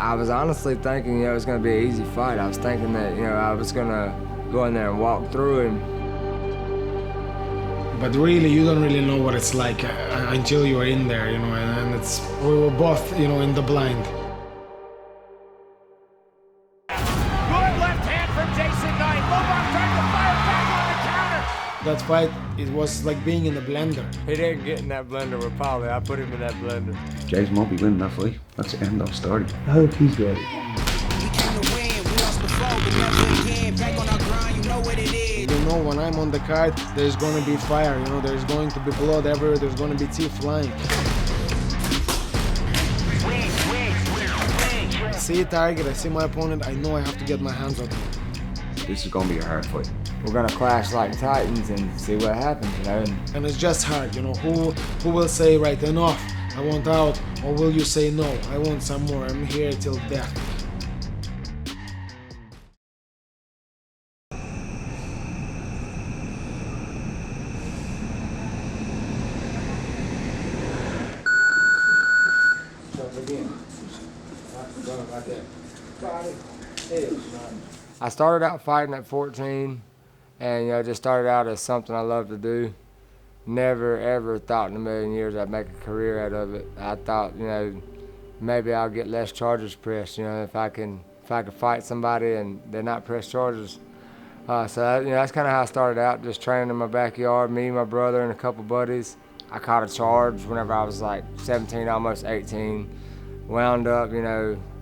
I was honestly thinking, it was going to be an easy fight. I was thinking that, I was going to go in there and walk through him. But really, you don't really know what it's like until you're in there, and we were both, in the blind. Good left hand from Jason Knight. Lobov trying to fire back on the counter. That fight, it was like being in a blender. He didn't get in that blender with Polly. I put him in that blender. Jason won't be winning that fight. That's the end of story. I hope he's ready. We came to win. We lost before, but never again. Back on our grind, you know what it is. When I'm on the card, there's going to be fire, there's going to be blood everywhere, there's going to be teeth flying. I see a target, I see my opponent, I know I have to get my hands on him. This is going to be a hard fight. We're going to clash like titans and see what happens, And it's just hard, who will say, right, enough, I want out, or will you say, no, I want some more, I'm here till death. I started out fighting at 14 and just started out as something I love to do. Never ever thought in a million years I'd make a career out of it. I thought, maybe I'll get less charges pressed, if I can fight somebody and they're not pressed charges. So that's kind of how I started out, just training in my backyard, me, my brother, and a couple buddies. I caught a charge whenever I was like 17, almost 18. Wound up,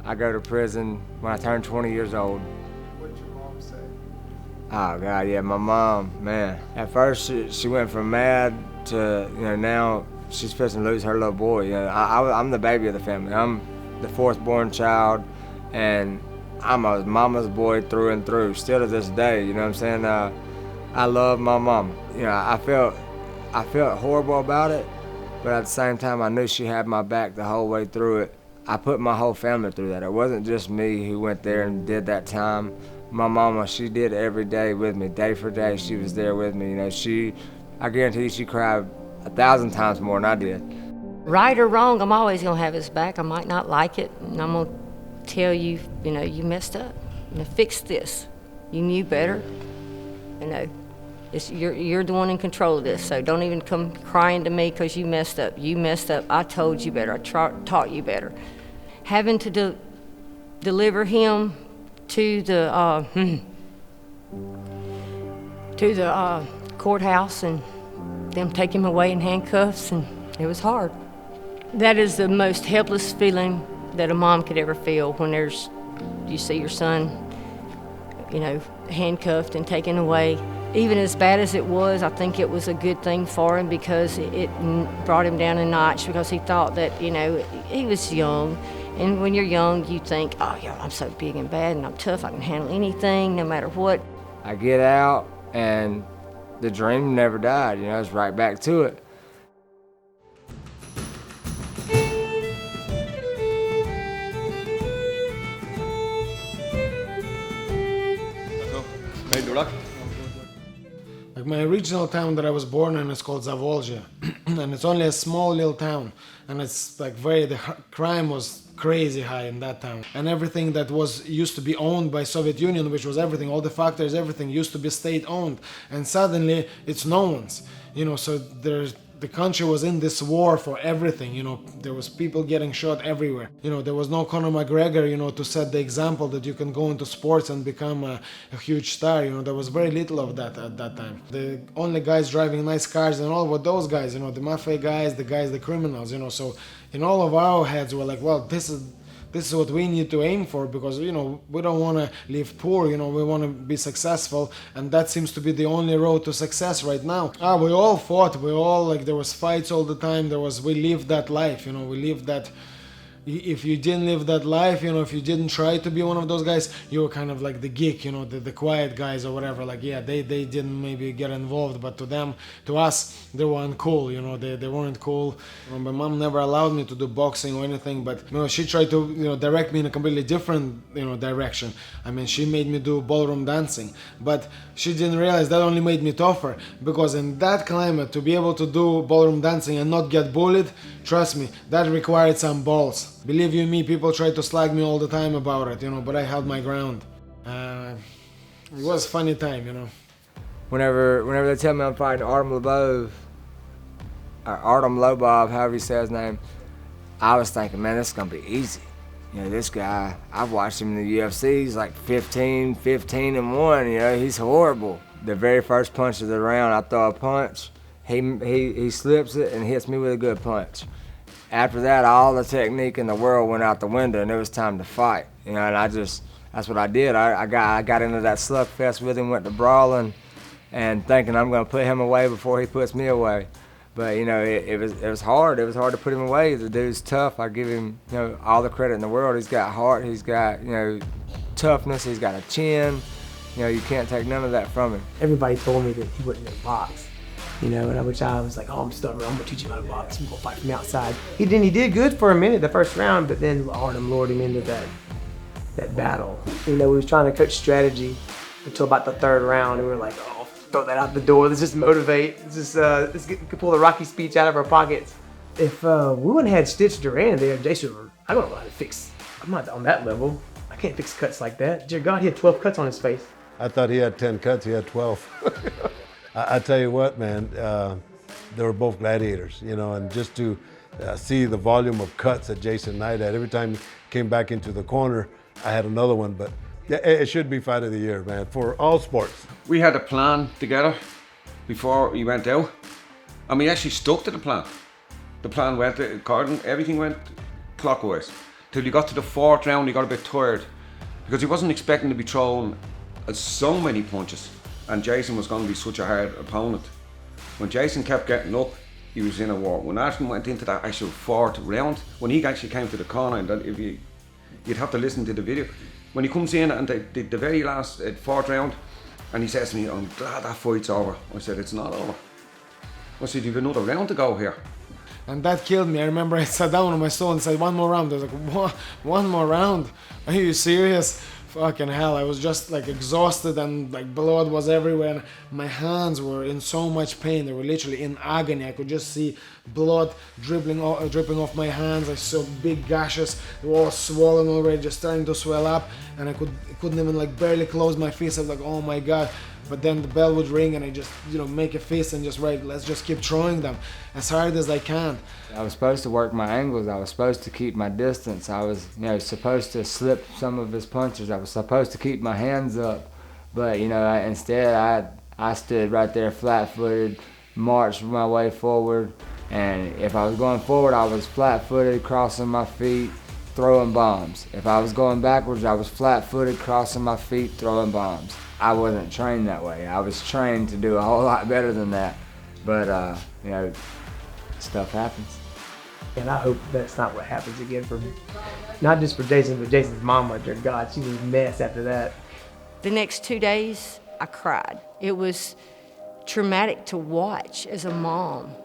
I go to prison when I turned 20 years old. What'd your mom say? Oh God, yeah, my mom, man. At first she went from mad to, now she's fixing to lose her little boy. I'm the baby of the family. I'm the fourth born child, and I'm a mama's boy through and through, still to this day, you know what I'm saying? I love my mom. I felt horrible about it, but at the same time I knew she had my back the whole way through it. I put my whole family through that. It wasn't just me who went there and did that time. My mama, she did it every day with me, day for day. She was there with me. I guarantee you she cried 1,000 times more than I did. Right or wrong, I'm always gonna have his back. I might not like it, and I'm gonna tell you, you messed up. Fix this. You knew better. You're the one in control of this, so don't even come crying to me because you messed up. You messed up. I told you better. I taught you better. Having to deliver him to the courthouse and them take him away in handcuffs, and it was hard. That is the most helpless feeling that a mom could ever feel when you see your son, handcuffed and taken away. Even as bad as it was, I think it was a good thing for him because it brought him down a notch because he thought that, he was young. And when you're young, you think, oh, yeah, I'm so big and bad and I'm tough, I can handle anything, no matter what. I get out and the dream never died, it's right back to it. Like my original town that I was born in is called Zavolzhye, and it's only a small little town, and it's like the crime was crazy high in that town, and everything that used to be owned by Soviet Union, which was everything, all the factories, everything used to be state owned, and suddenly it's no one's, so the country was in this war for everything, there was people getting shot everywhere, there was no Conor McGregor, to set the example that you can go into sports and become a huge star, there was very little of that at that time. The only guys driving nice cars and all were those guys, the mafia guys, the criminals, so in all of our heads we're like, well, this is what we need to aim for because, we don't want to live poor, we want to be successful, and that seems to be the only road to success right now. We all fought, there was fights all the time, we lived that life, we lived that. If you didn't live that life, if you didn't try to be one of those guys, you were kind of like the geek, the quiet guys or whatever. Like, yeah, they didn't maybe get involved, but to us, they weren't cool, they weren't cool. My mom never allowed me to do boxing or anything, but, she tried to, direct me in a completely different, direction. I mean, she made me do ballroom dancing, but she didn't realize that only made me tougher, because in that climate, to be able to do ballroom dancing and not get bullied, trust me, that required some balls. Believe you me, people try to slag me all the time about it, but I held my ground. It was a funny time. Whenever they tell me I'm fighting Artem Lobov, or Artem Lobov, however you say his name, I was thinking, man, this is gonna be easy. This guy, I've watched him in the UFC, he's like 15-1, he's horrible. The very first punch of the round, I throw a punch, he slips it and hits me with a good punch. After that, all the technique in the world went out the window and it was time to fight. And that's what I did. I got into that slugfest with him, went to brawling, and thinking I'm gonna put him away before he puts me away. But it was hard. It was hard to put him away. The dude's tough. I give him all the credit in the world. He's got heart. He's got toughness. He's got a chin. You can't take none of that from him. Everybody told me that he wouldn't box, which I was like, oh, I'm stubborn. I'm gonna teach him how to box. I'm gonna fight from the outside. He did good for a minute the first round, but then Artem lured him into that battle. We was trying to coach strategy until about the third round, and we were like, oh, throw that out the door. Let's just motivate. Let's pull the Rocky speech out of our pockets. If we wouldn't have had Stitch Duran there, Jason, I don't know how to fix. I'm not on that level. I can't fix cuts like that. Dear God, he had 12 cuts on his face. I thought he had 10 cuts. He had 12. I tell you what, man, they were both gladiators, and just to see the volume of cuts that Jason Knight had. Every time he came back into the corner, I had another one, but yeah, it should be fight of the year, man, for all sports. We had a plan together before we went out, and we actually stuck to the plan. The plan went according, everything went clockwise. Till you got to the fourth round, he got a bit tired because he wasn't expecting to be thrown so many punches, and Jason was going to be such a hard opponent. When Jason kept getting up, he was in a war. When Artem went into that actual fourth round, when he actually came to the corner, and if you'd have to listen to the video, when he comes in and the very last fourth round, and he says to me, I'm glad that fight's over. I said, it's not over. I said, you've another round to go here. And that killed me. I remember I sat down on my stool and said, one more round. I was like, one more round? Are you serious? Fucking hell, I was just like exhausted and like blood was everywhere. My hands were in so much pain. They were literally in agony. I could just see blood dripping off my hands. I saw big gashes. They were all swollen already, just starting to swell up. And I couldn't even like barely close my fist. I was like, oh my God. But then the bell would ring and I just, make a fist and just, right, let's just keep throwing them as hard as I can. I was supposed to work my angles. I was supposed to keep my distance. I was, supposed to slip some of his punches. I was supposed to keep my hands up. But, instead I stood right there flat-footed, marched my way forward. And if I was going forward, I was flat-footed, crossing my feet, throwing bombs. If I was going backwards, I was flat-footed, crossing my feet, throwing bombs. I wasn't trained that way. I was trained to do a whole lot better than that. But, stuff happens. And I hope that's not what happens again for me. Not just for Jason, but Jason's mama, dear God, she was a mess after that. The next 2 days, I cried. It was traumatic to watch as a mom.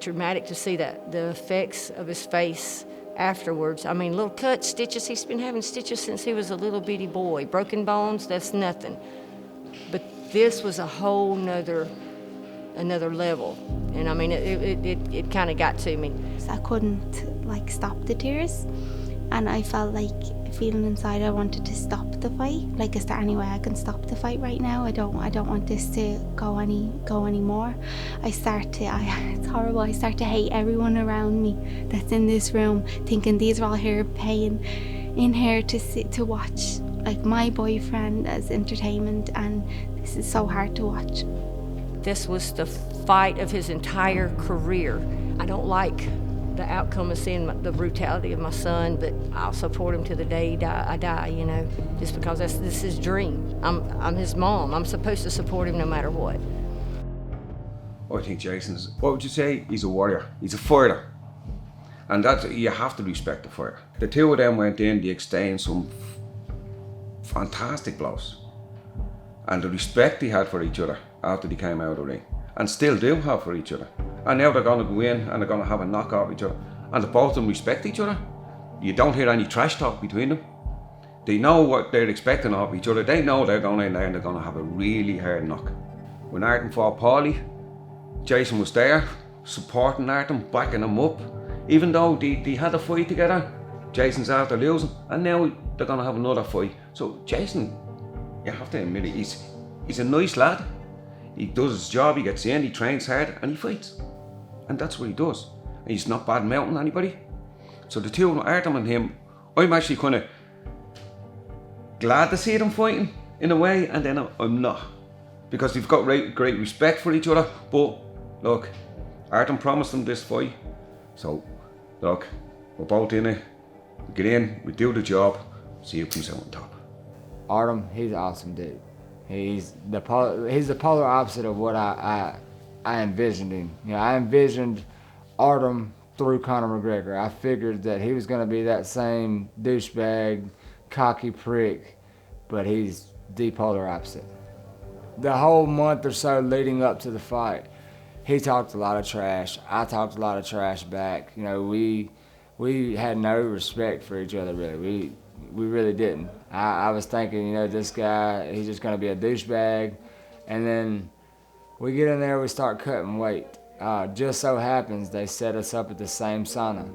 Traumatic to see the effects of his face afterwards. I mean, little cuts, stitches. He's been having stitches since he was a little bitty boy. Broken bones, that's nothing. But this was a whole another level. And I mean, it kind of got to me. I couldn't stop the tears, and I felt feeling inside I wanted to stop the fight. Is there any way I can stop the fight right now? I don't want this to go anymore. It's horrible. I start to hate everyone around me that's in this room, thinking these are all here paying in here to watch my boyfriend as entertainment, and this is so hard to watch. This was the fight of his entire career. I don't like the outcome of seeing the brutality of my son, but I'll support him to the day I die, just because this is his dream. I'm his mom. I'm supposed to support him no matter what. I think Jason's, what would you say? He's a warrior. He's a fighter. And you have to respect the fighter. The two of them went in, they exchanged some fantastic blows. And the respect they had for each other after they came out of the ring, and still do have for each other. And now they're going to go in and they're going to have a knockout of each other. And the both of them respect each other. You don't hear any trash talk between them. They know what they're expecting of each other. They know they're going in there and they're going to have a really hard knock. When Artem fought Paulie, Jason was there, supporting Artem, backing him up. Even though they had a fight together, Jason's after losing, and now they're gonna have another fight. So Jason, you have to admit it, he's a nice lad. He does his job, he gets in, he trains hard, and he fights. And that's what he does. And he's not bad mouthing anybody. So the two, Artem and him, I'm actually kind of glad to see them fighting in a way, and then I'm not. Because they've got great respect for each other. But look, Artem promised them this fight. So look, we're both in it. We get in, we do the job, see who comes out on top. Artem, he's an awesome dude. He's the polar opposite of what I envisioned him. You know, I envisioned Artem through Conor McGregor. I figured that he was going to be that same douchebag, cocky prick, but he's the polar opposite. The whole month or so leading up to the fight, he talked a lot of trash. I talked a lot of trash back. You know, we had no respect for each other, really. We really didn't. I was thinking, you know, this guy, he's just going to be a douchebag. And then we get in there, we start cutting weight. Just so happens they set us up at the same sauna.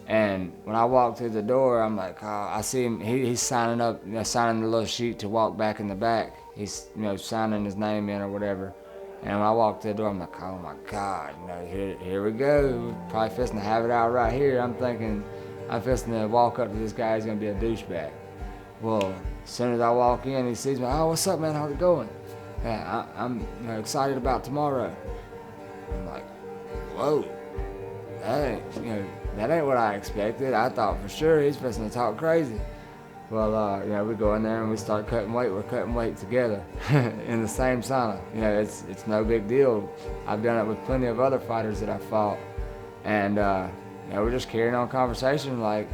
And when I walk through the door, I'm like, I see him, he's signing up, you know, signing the little sheet to walk back in the back. He's, you know, signing his name in or whatever. And when I walk through the door, I'm like, oh my God, you know, here we go. We're probably fisting to have it out right here. I'm thinking, I'm fisting to walk up to this guy, he's gonna be a douchebag. Well, as soon as I walk in, he sees me, oh, what's up, man, how's it going? Yeah, I'm you know, excited about tomorrow. I'm like, whoa, that ain't what I expected. I thought for sure he's fisting to talk crazy. Well, you know, we go in there and we start cutting weight. We're cutting weight together in the same sauna. You know, it's no big deal. I've done it with plenty of other fighters that I fought. And, you know, we're just carrying on conversation like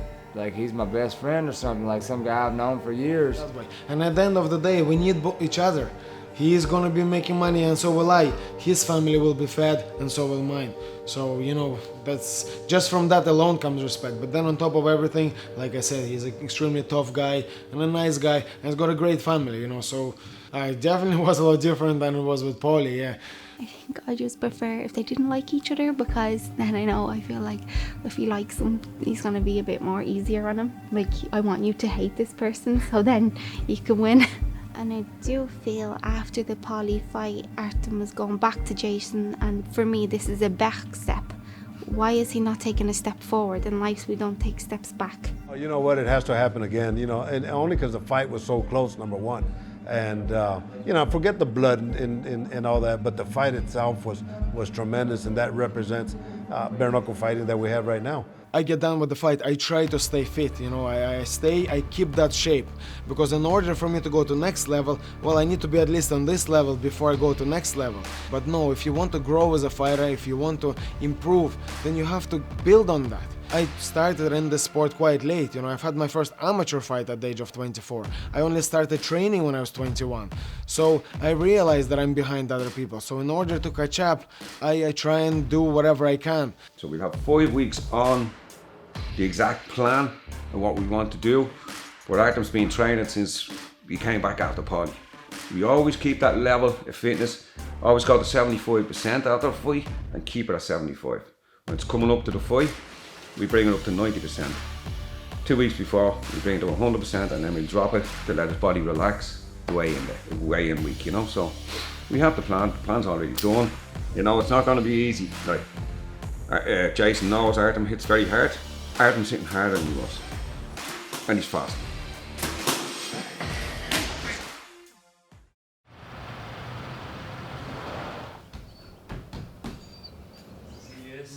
he's my best friend or something, like some guy I've known for years. And at the end of the day, we need each other. He is gonna be making money and so will I. His family will be fed and so will mine. So, you know, that's just from that alone comes respect. But then on top of everything, like I said, he's an extremely tough guy and a nice guy and he's got a great family, you know. So I definitely was a lot different than it was with Paulie, yeah. I think I just prefer if they didn't like each other, because then I feel like if he likes him, he's gonna be a bit more easier on him. Like, I want you to hate this person so then you can win. And I do feel after the Paulie fight, Artem was going back to Jason, and for me this is a back step. Why is he not taking a step forward? In life we don't take steps back. You know what, it has to happen again, you know, and only because the fight was so close, number one. And, you know, forget the blood and all that, but the fight itself was tremendous, and that represents bare-knuckle fighting that we have right now. I get done with the fight, I try to stay fit, you know, I keep that shape, because in order for me to go to next level, well, I need to be at least on this level before I go to next level. But no, if you want to grow as a fighter, if you want to improve, then you have to build on that. I started in the sport quite late, you know, I've had my first amateur fight at the age of 24. I only started training when I was 21. So I realized that I'm behind other people. So in order to catch up, I try and do whatever I can. So we'll have 5 weeks on the exact plan of what we want to do. But Artem's been training since he came back after Paulie. We always keep that level of fitness, always go to 75% after a fight and keep it at 75. When it's coming up to the fight, we bring it up to 90%. 2 weeks before, we bring it to 100%, and then we'll drop it to let his body relax the weigh in week, you know. So we have the plan. The plan's already done. You know, it's not going to be easy. Like Jason knows Artem hits very hard. Artem's hitting harder than he was, and he's fast.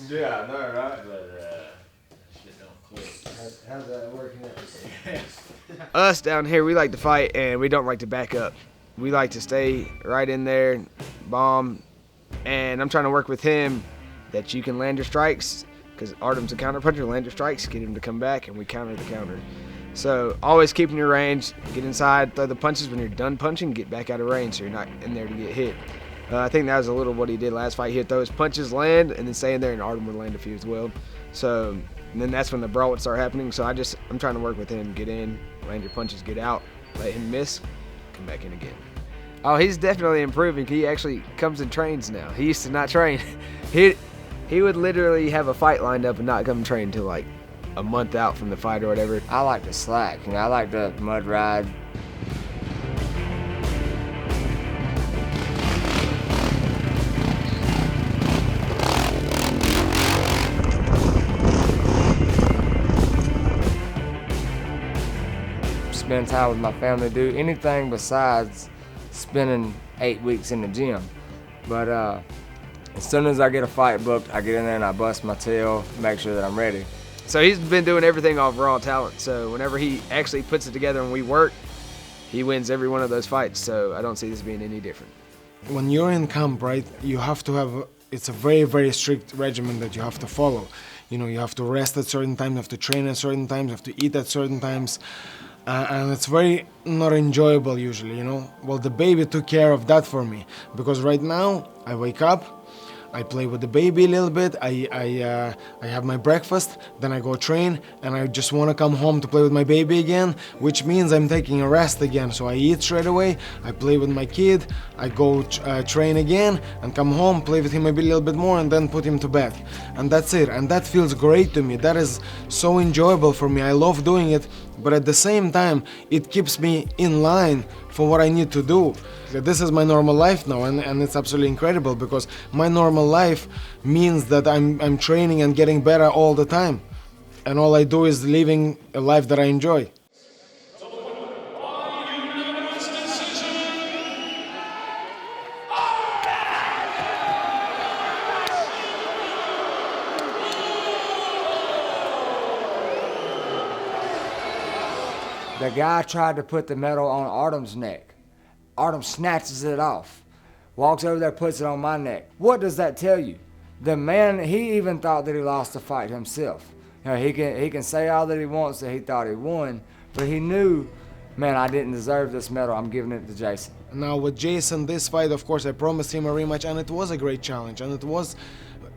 Yeah, I know, right? But how's that working out? Us down here, we like to fight and we don't like to back up. We like to stay right in there, bomb, and I'm trying to work with him that you can land your strikes, because Artem's a counter puncher. Land your strikes, get him to come back, and we counter the counter. So always keep in your range, get inside, throw the punches. When you're done punching, get back out of range so you're not in there to get hit. I think that was a little what he did last fight. He'd throw his punches, land, and then stay in there, and Artem would land a few as well. So and then that's when the brawl would start happening. So I'm trying to work with him, get in, land your punches, get out, let him miss, come back in again. Oh, he's definitely improving. He actually comes and trains now. He used to not train. He would literally have a fight lined up and not come and train until like a month out from the fight or whatever. I like to slack, I like to mud ride. Spend time with my family, do anything besides spending 8 weeks in the gym. But as soon as I get a fight booked, I get in there and I bust my tail, make sure that I'm ready. So he's been doing everything off raw talent. So whenever he actually puts it together and we work, he wins every one of those fights. So I don't see this being any different. When you're in camp, right, you have to have, it's a very, very strict regimen that you have to follow. You have to rest at certain times, you have to train at certain times, you have to eat at certain times. And it's very not enjoyable usually, Well, the baby took care of that for me, because right now I wake up, I play with the baby a little bit, I have my breakfast, then I go train, and I just want to come home to play with my baby again, which means I'm taking a rest again. So I eat straight away, I play with my kid, I go train again, and come home, play with him a little bit more, and then put him to bed. And that's it, and that feels great to me. That is so enjoyable for me. I love doing it, but at the same time, it keeps me in line for what I need to do. This is my normal life now, and it's absolutely incredible, because my normal life means that I'm training and getting better all the time, and all I do is living a life that I enjoy. The guy tried to put the medal on Artem's neck. Artem snatches it off, walks over there, puts it on my neck. What does that tell you? The man, he even thought that he lost the fight himself. He can say all that he wants that he thought he won, but he knew, man, I didn't deserve this medal. I'm giving it to Jason. Now with Jason, this fight, of course, I promised him a rematch, and it was a great challenge, and it was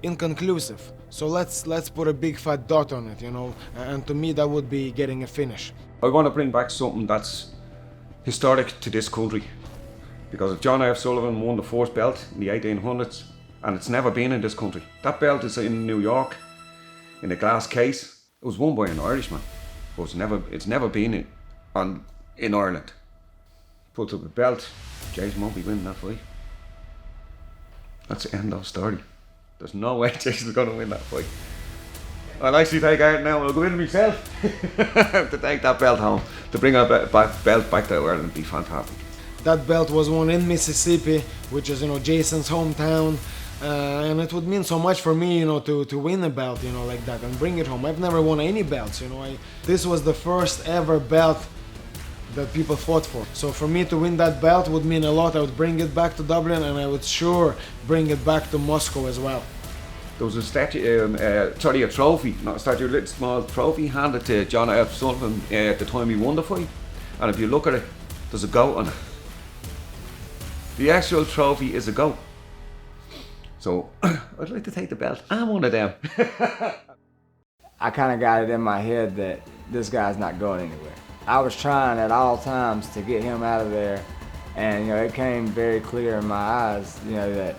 inconclusive. So let's put a big fat dot on it, and to me that would be getting a finish. I want to bring back something that's historic to this country, because if John F. Sullivan won the first belt in the 1800s, and it's never been in this country. That belt is in New York, in a glass case. It was won by an Irishman, but it's never been in Ireland. Puts up a belt, Jason won't be winning that fight. That's the end of the story. There's no way Jason's going to win that fight. I'll actually take out now, I'll go in myself to take that belt home. To bring our belt back to Ireland would be fantastic. That belt was won in Mississippi, which is, Jason's hometown. And it would mean so much for me, to win a belt, like that, and bring it home. I've never won any belts, This was the first ever belt that people fought for. So for me to win that belt would mean a lot. I would bring it back to Dublin, and I would sure bring it back to Moscow as well. There was a statue, a trophy, not a statue, a little small trophy handed to John F. Sullivan at the time he won the fight. And if you look at it, there's a goat on it. The actual trophy is a goat. So I'd like to take the belt. I'm one of them. I kind of got it in my head that this guy's not going anywhere. I was trying at all times to get him out of there, and it came very clear in my eyes, that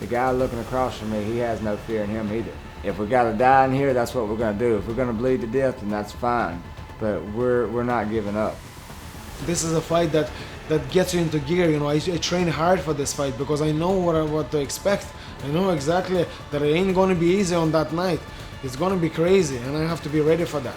the guy looking across from me, he has no fear in him either. If we gotta die in here, that's what we're gonna do. If we're gonna bleed to death, then that's fine. But we're not giving up. This is a fight that gets you into gear. I train hard for this fight because I know what to expect. I know exactly that it ain't gonna be easy on that night. It's gonna be crazy, and I have to be ready for that.